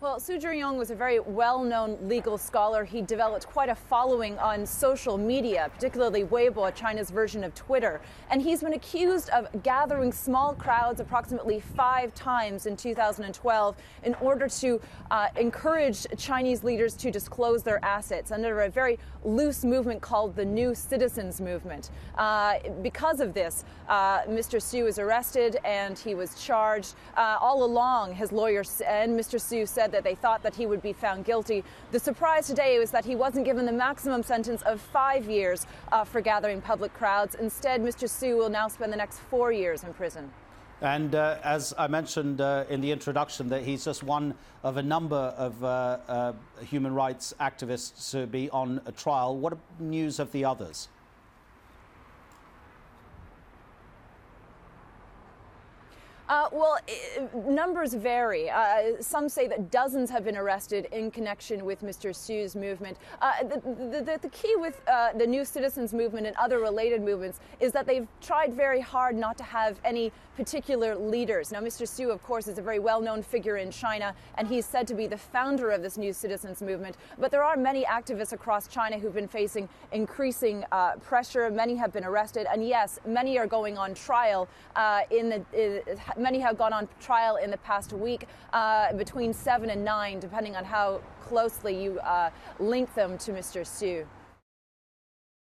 Well, Xu Zhiyong was a very well-known legal scholar. He developed quite a following on social media, particularly Weibo, China's version of Twitter. And he's been accused of gathering small crowds approximately 5 times in 2012 in order to encourage Chinese leaders to disclose their assets under a very loose movement called the New Citizens Movement. Because of this, Mr. Xu was arrested and he was charged. All along, his lawyers and Mr. Xu said that they thought that he would be found guilty. The surprise today was that he wasn't given the maximum sentence of 5 years for gathering public crowds. Instead, Mr. Xu will now spend the next 4 years in prison. And as I mentioned in the introduction, that he's just one of a number of human rights activists to be on a trial. What news of the others? Numbers vary. Some say that dozens have been arrested in connection with Mr. Xu's movement. The key with the New Citizens Movement and other related movements is that they've tried very hard not to have any particular leaders. Now, Mr. Xu, of course, is a very well-known figure in China, and he's said to be the founder of this New Citizens Movement. But there are many activists across China who've been facing increasing pressure. Many have been arrested, and yes, many are going on trial Many have gone on trial in the past week, between 7 and 9, depending on how closely you link them to Mr. Xu.